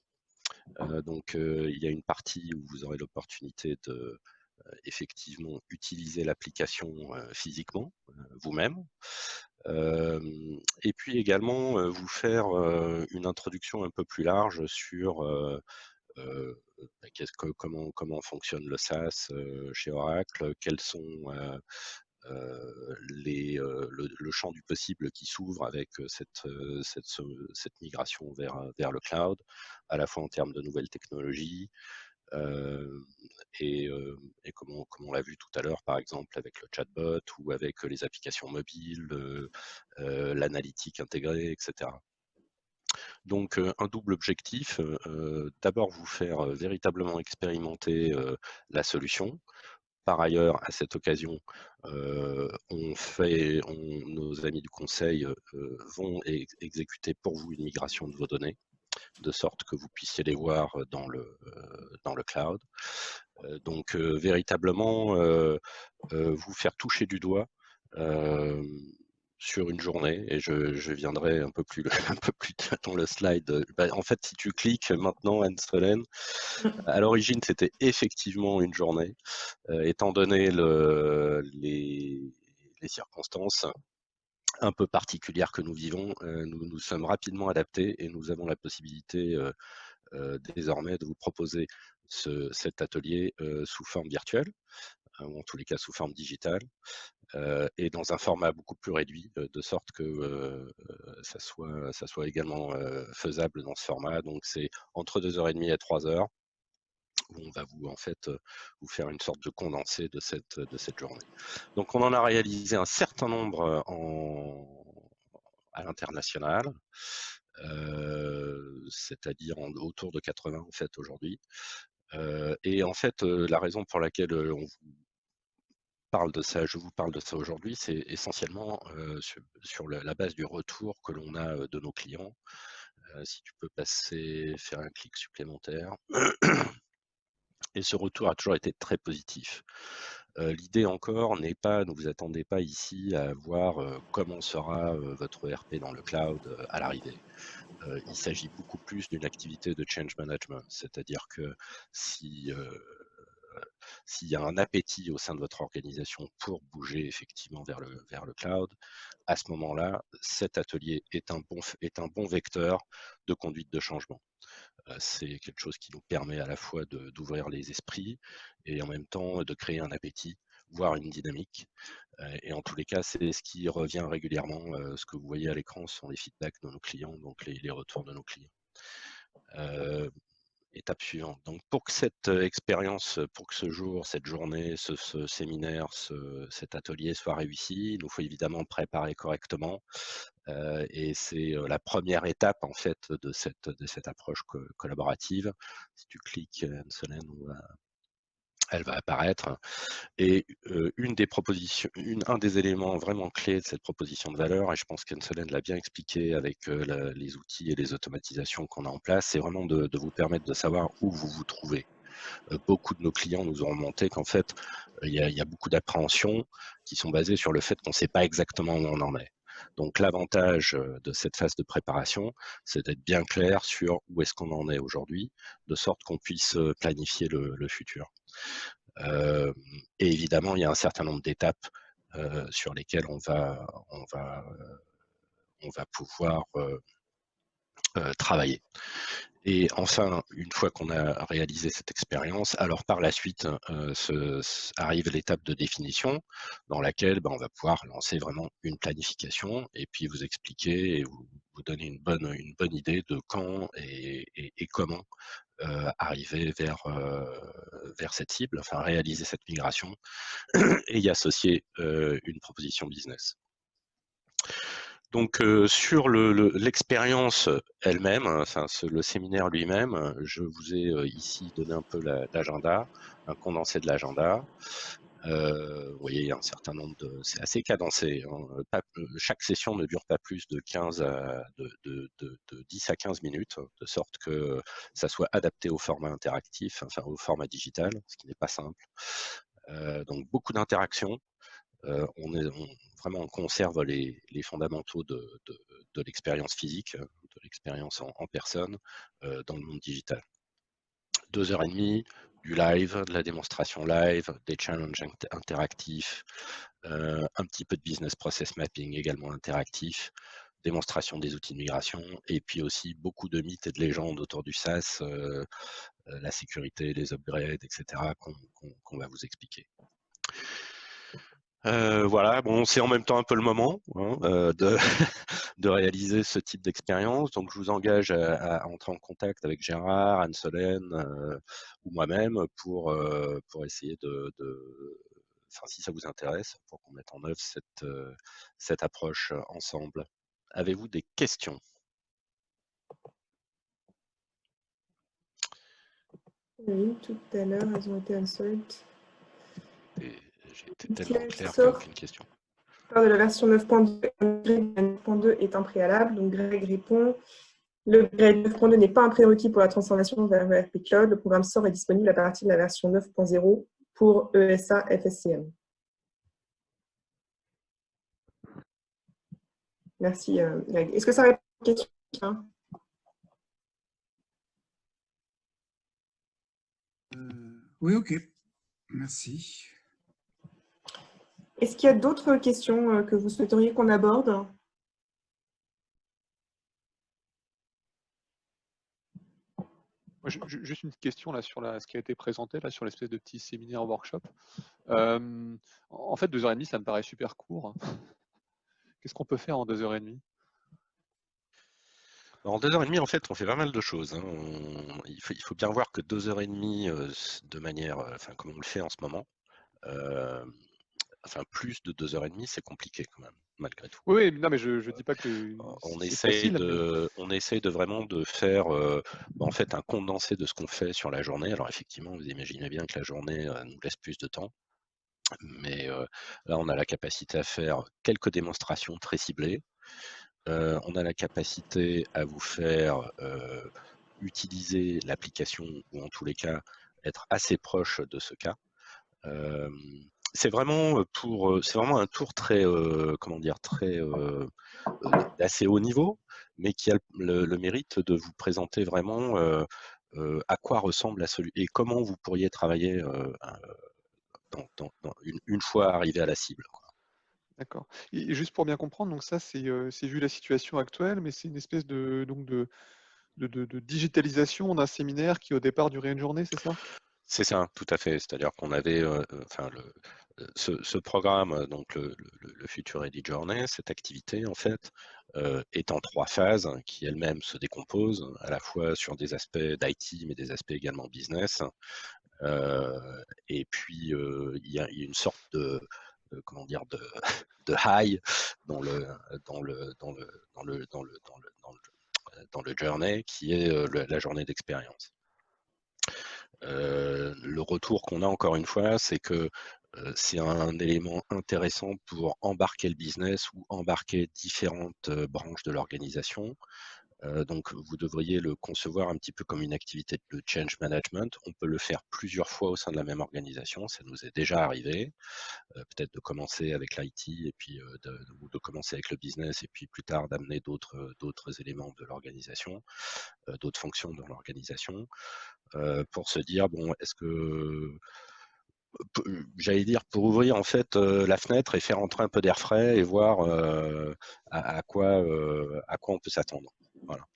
Donc, il y a une partie où vous aurez l'opportunité de effectivement utiliser l'application physiquement, vous-même. Et puis également vous faire une introduction un peu plus large sur comment fonctionne le SaaS chez Oracle, quels sont le champ du possible qui s'ouvre avec cette migration vers le cloud, à la fois en termes de nouvelles technologies, et comme on l'a vu tout à l'heure, par exemple avec le chatbot ou avec les applications mobiles, l'analytique intégrée, etc. Donc un double objectif, d'abord vous faire véritablement expérimenter la solution. Par ailleurs, à cette occasion, nos amis du conseil vont exécuter pour vous une migration de vos données, de sorte que vous puissiez les voir dans le cloud. Donc véritablement vous faire toucher du doigt sur une journée, et je viendrai un peu plus dans le slide. En fait, si tu cliques maintenant, Anne-Solène, à l'origine c'était effectivement une journée, étant donné les circonstances un peu particulières que nous vivons, nous sommes rapidement adaptés et nous avons la possibilité désormais de vous proposer cet atelier sous forme virtuelle, ou en tous les cas sous forme digitale, et dans un format beaucoup plus réduit, de sorte que ça soit également faisable dans ce format. Donc c'est entre 2h30 et 3h, où on va vous faire une sorte de condensé de cette journée. Donc on en a réalisé un certain nombre à l'international, c'est-à-dire autour de 80 en fait aujourd'hui. Et en fait, la raison pour laquelle je vous parle de ça aujourd'hui, c'est essentiellement sur la base du retour que l'on a de nos clients. Si tu peux faire un clic supplémentaire. Et ce retour a toujours été très positif. L'idée encore n'est pas, ne vous attendez pas ici à voir comment sera votre ERP dans le cloud à l'arrivée. Il s'agit beaucoup plus d'une activité de change management, c'est-à-dire que s'il y a un appétit au sein de votre organisation pour bouger effectivement vers le cloud, à ce moment-là, cet atelier est un bon vecteur de conduite de changement. C'est quelque chose qui nous permet à la fois d'ouvrir les esprits et en même temps de créer un appétit, voire une dynamique. Et en tous les cas, c'est ce qui revient régulièrement. Ce que vous voyez à l'écran sont les feedbacks de nos clients, donc les retours de nos clients. Étape suivante. Donc pour que cette expérience, pour que ce jour, cette journée, ce séminaire, cet atelier soit réussi, il nous faut évidemment préparer correctement. Et c'est la première étape en fait de cette approche collaborative. Si tu cliques, Anne-Solène, elle va apparaître. Et un des éléments vraiment clés de cette proposition de valeur, et je pense qu'Anne-Solène l'a bien expliqué avec les outils et les automatisations qu'on a en place, c'est vraiment de vous permettre de savoir où vous vous trouvez. Beaucoup de nos clients nous ont remonté qu'en fait, il y a beaucoup d'appréhensions qui sont basées sur le fait qu'on ne sait pas exactement où on en est. Donc l'avantage de cette phase de préparation, c'est d'être bien clair sur où est-ce qu'on en est aujourd'hui, de sorte qu'on puisse planifier le futur. Et évidemment, il y a un certain nombre d'étapes sur lesquelles on va pouvoir travailler. Et enfin, une fois qu'on a réalisé cette expérience, alors par la suite arrive l'étape de définition dans laquelle on va pouvoir lancer vraiment une planification et puis vous expliquer et vous donner une bonne idée de quand et comment arriver vers cette cible, enfin réaliser cette migration et y associer une proposition business. Donc sur l'expérience elle-même, enfin le séminaire lui-même, je vous ai ici donné un peu l'agenda, un condensé de l'agenda. Vous voyez, il y a un certain nombre de... C'est assez cadencé. Hein. Chaque session ne dure pas plus de 10 à 15 minutes, de sorte que ça soit adapté au format interactif, enfin au format digital, ce qui n'est pas simple. Donc beaucoup d'interactions. Vraiment, on conserve les fondamentaux de l'expérience physique, de l'expérience en personne dans le monde digital. 2h30, du live, de la démonstration live, des challenges interactifs, un petit peu de business process mapping également interactif, démonstration des outils de migration, et puis aussi beaucoup de mythes et de légendes autour du SaaS, la sécurité, les upgrades, etc., qu'on va vous expliquer. Voilà, bon, c'est en même temps un peu le moment hein, de réaliser ce type d'expérience. Donc, je vous engage à entrer en contact avec Gérard, Anne-Solène ou moi-même pour essayer enfin, si ça vous intéresse, pour qu'on mette en œuvre cette approche ensemble. Avez-vous des questions? Oui, tout à l'heure, elles ont été answered. J'ai été tellement clair qu'il n'y a aucune question. De la version 9.2 est un préalable, donc Greg répond. Le grade 9.2 n'est pas un prérequis pour la transformation vers ERP Cloud. Le programme SOR est disponible à partir de la version 9.0 pour ESA FSCM. Merci Greg. Est-ce que ça répond à la question? Oui, ok. Merci. Est-ce qu'il y a d'autres questions que vous souhaiteriez qu'on aborde? Juste une question là sur ce qui a été présenté là sur l'espèce de petit séminaire workshop. En fait, 2h30, ça me paraît super court. Qu'est-ce qu'on peut faire en 2h30? En 2h30, en fait, on fait pas mal de choses. Hein. Il faut bien voir que 2h30, de manière, enfin, comme on le fait en ce moment, enfin, plus de 2h30, c'est compliqué quand même, malgré tout. Oui, non, mais je dis pas que on c'est essaye facile. on essaye de vraiment de faire en fait un condensé de ce qu'on fait sur la journée. Alors effectivement, vous imaginez bien que la journée nous laisse plus de temps, mais là, on a la capacité à faire quelques démonstrations très ciblées. On a la capacité à vous faire utiliser l'application, ou en tous les cas, être assez proche de ce cas. C'est vraiment un tour très, comment dire, très d'assez haut niveau, mais qui a le mérite de vous présenter vraiment à quoi ressemble la solution et comment vous pourriez travailler une fois arrivé à la cible. D'accord. Et juste pour bien comprendre, donc ça, c'est vu la situation actuelle, mais c'est une espèce de digitalisation d'un séminaire qui, au départ, durait une journée, c'est ça? C'est ça, tout à fait. C'est-à-dire qu'on avait enfin, ce programme, donc le Future Ready Journey, cette activité, en fait, est en 3 phases qui elles-mêmes se décomposent, à la fois sur des aspects d'IT, mais des aspects également business. Et puis, il y a une sorte de comment dire, de high dans le journey qui est la journée d'expérience. Le retour qu'on a encore une fois, c'est que c'est un élément intéressant pour embarquer le business ou embarquer différentes branches de l'organisation. Donc, vous devriez le concevoir un petit peu comme une activité de change management. On peut le faire plusieurs fois au sein de la même organisation. Ça nous est déjà arrivé. Peut-être de commencer avec l'IT et puis ou de commencer avec le business et puis plus tard d'amener d'autres éléments de l'organisation, d'autres fonctions dans l'organisation, pour se dire, bon, est-ce que j'allais dire pour ouvrir en fait la fenêtre et faire entrer un peu d'air frais et voir à quoi on peut s'attendre. Voilà.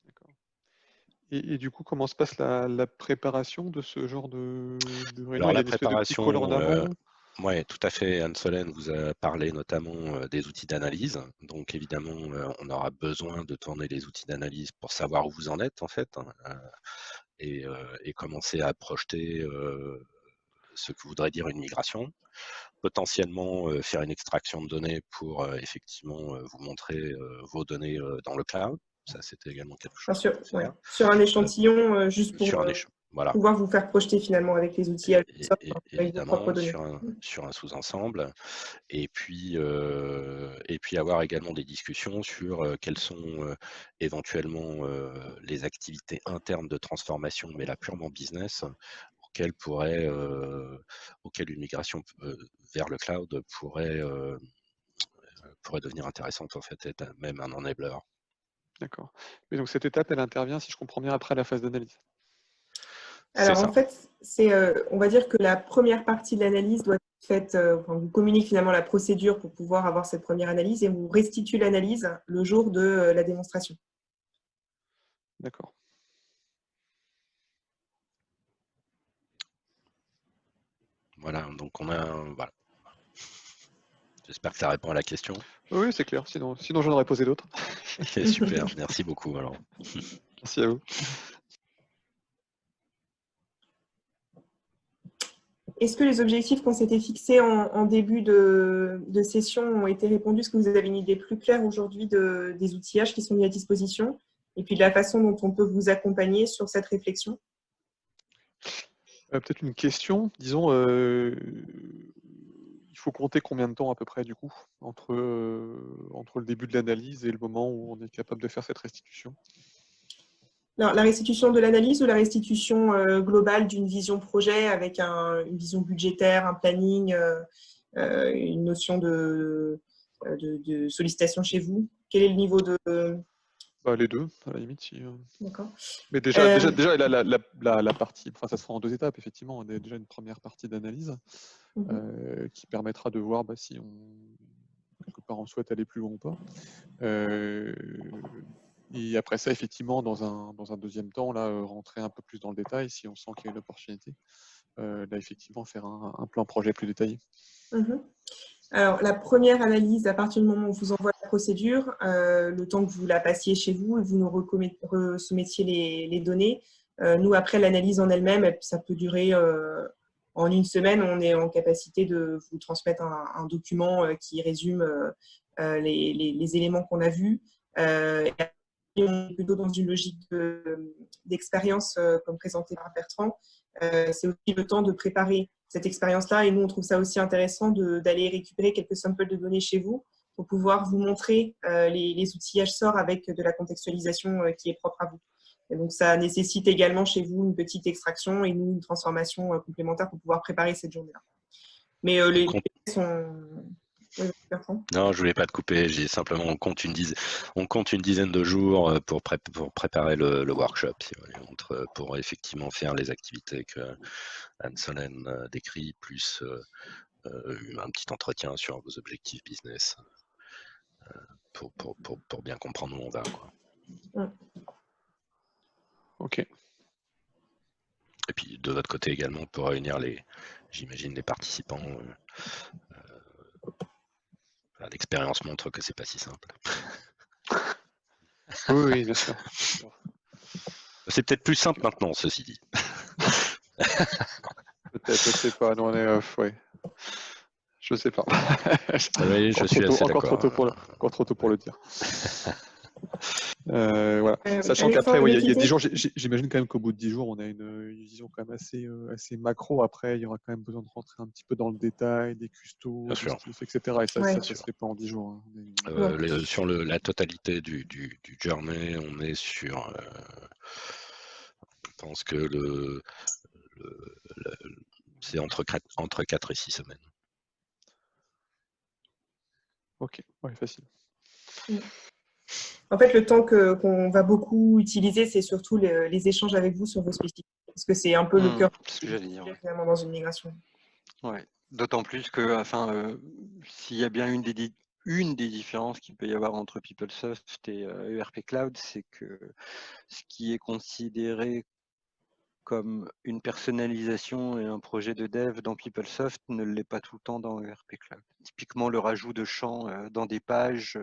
Et du coup, comment se passe la préparation de ce genre de réunion? Alors Il y a la une espèce de petit call en préparation, amont? oui, tout à fait. Anne-Solène vous a parlé notamment des outils d'analyse. Donc évidemment, on aura besoin de tourner les outils d'analyse pour savoir où vous en êtes en fait, hein, et commencer à projeter ce que voudrait dire une migration. Potentiellement faire une extraction de données pour effectivement vous montrer vos données dans le cloud. Ça, c'était également quelque chose qu'on peut faire. Sur un échantillon, juste pour Voilà. pouvoir vous faire projeter finalement avec les outils avec vos Évidemment, propres données. sur un sous-ensemble. Et puis avoir également des discussions sur quelles sont éventuellement les activités internes de transformation, mais là purement business, auxquelles une migration vers le cloud pourrait devenir intéressante, en fait, être même un enabler. D'accord. Mais donc cette étape, elle intervient, si je comprends bien, après la phase d'analyse. Alors en fait, on va dire que la première partie de l'analyse doit être faite, on vous communique finalement la procédure pour pouvoir avoir cette première analyse et on vous restitue l'analyse le jour de la démonstration. D'accord. Voilà, donc voilà. J'espère que ça répond à la question. Oui, c'est clair, sinon j'en aurais posé d'autres. Ok, super, merci beaucoup alors. Merci à vous. Est-ce que les objectifs qu'on s'était fixés en début de session ont été répondus? Est-ce que vous avez une idée plus claire aujourd'hui des outillages qui sont mis à disposition et puis de la façon dont on peut vous accompagner sur cette réflexion? Peut-être une question, disons, il faut compter combien de temps à peu près du coup entre le début de l'analyse et le moment où on est capable de faire cette restitution? Alors, la restitution de l'analyse ou la restitution globale d'une vision projet avec une vision budgétaire, un planning, une notion de sollicitation chez vous? Quel est le niveau de… Les deux, à la limite. Si, D'accord. Mais déjà la partie, enfin ça se fera en 2 étapes, effectivement. On a déjà une première partie d'analyse qui permettra de voir si quelque part on souhaite aller plus loin ou pas. Et après ça, effectivement, dans un deuxième temps, là, rentrer un peu plus dans le détail si on sent qu'il y a une opportunité. Là, effectivement, faire un plan projet plus détaillé. Alors, la première analyse, à partir du moment où on vous envoie la procédure, le temps que vous la passiez chez vous et vous nous resoumettiez les données, nous, après l'analyse en elle-même, ça peut durer en 1 semaine. On est en capacité de vous transmettre un document qui résume les éléments qu'on a vus. Et on est plutôt dans une logique d'expérience, comme présenté par Bertrand. C'est aussi le temps de préparer cette expérience-là. Et nous, on trouve ça aussi intéressant d'aller récupérer quelques samples de données chez vous pour pouvoir vous montrer les outillages SOR avec de la contextualisation qui est propre à vous. Et donc, ça nécessite également chez vous une petite extraction et nous, une transformation complémentaire pour pouvoir préparer cette journée-là. Mais les sont… Oui, Bertrand ? Non, je voulais pas te couper. J'ai simplement, on compte une dizaine de jours pour préparer le workshop, si vous voulez, pour effectivement faire les activités que Anne-Solène décrit, plus un petit entretien sur vos objectifs business pour bien comprendre où on va, quoi. Ok. Et puis de votre côté également pour réunir j'imagine les participants. L'expérience montre que c'est pas si simple. Oui, bien sûr. C'est peut-être plus simple maintenant, ceci dit. Peut-être, je sais pas. Non, on est ouais. Je sais pas. Oui, je suis assez d'accord. Encore trop tôt pour le dire. Voilà. Sachant Alexandre, qu'après, il y a 10 Nikité. jours, j'imagine quand même qu'au bout de 10 jours, on a une vision quand même assez macro. Après, il y aura quand même besoin de rentrer un petit peu dans le détail, des custos, des stifs, etc. Et ça ne se fait pas en 10 jours. Hein. Sur la totalité du journey, on est sur… je pense que c'est entre 4 et 6 semaines. Ok, ouais, facile. En fait, le temps qu'on va beaucoup utiliser, c'est surtout les échanges avec vous sur vos spécifiques. Parce que c'est un peu le cœur ce que j'allais dire. Finalement dans une migration. Ouais. D'autant plus que s'il y a bien une des différences qu'il peut y avoir entre PeopleSoft et ERP Cloud, c'est que ce qui est considéré comme une personnalisation et un projet de dev dans PeopleSoft ne l'est pas tout le temps dans ERP Cloud. Typiquement, le rajout de champs dans des pages,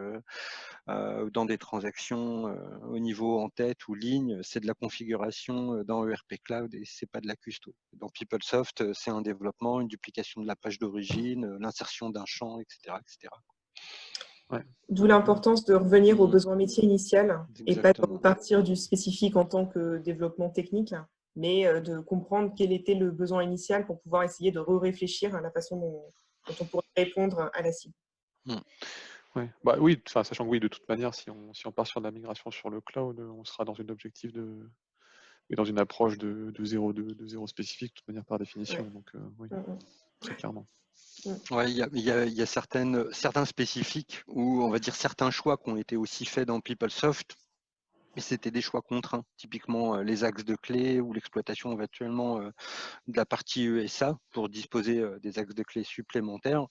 dans des transactions au niveau en tête ou ligne, c'est de la configuration dans ERP Cloud et c'est pas de la custo. Dans PeopleSoft, c'est un développement, une duplication de la page d'origine, l'insertion d'un champ, etc. etc. Ouais. D'où l'importance de revenir aux besoins métiers initial et pas de Exactement. repartir du spécifique en tant que développement technique, mais de comprendre quel était le besoin initial pour pouvoir essayer de réfléchir à la façon dont on pourrait répondre à la cible. Ouais. Bah, oui, sachant que oui, de toute manière, si on part sur de la migration sur le cloud, on sera dans une objectif et dans une approche de zéro spécifique, de toute manière, par définition. Ouais. Donc, oui, très clairement. Ouais, il y a certains spécifiques où on va dire certains choix qui ont été aussi faits dans PeopleSoft, mais c'était des choix contraints. Typiquement, les axes de clés ou l'exploitation éventuellement de la partie ESA pour disposer des axes de clés supplémentaires.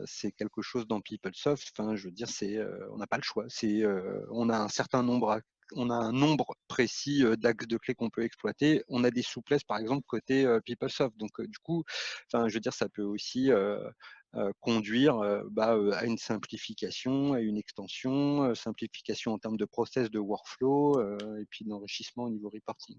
C'est quelque chose dans PeopleSoft. Enfin, je veux dire, on n'a pas le choix. On a un certain nombre on a un nombre précis d'axes de clés qu'on peut exploiter. On a des souplesses, par exemple, côté PeopleSoft. Donc, du coup, enfin, je veux dire, ça peut aussi conduire à une simplification, à une extension, simplification en termes de process, de workflow, et puis d'enrichissement au niveau reporting.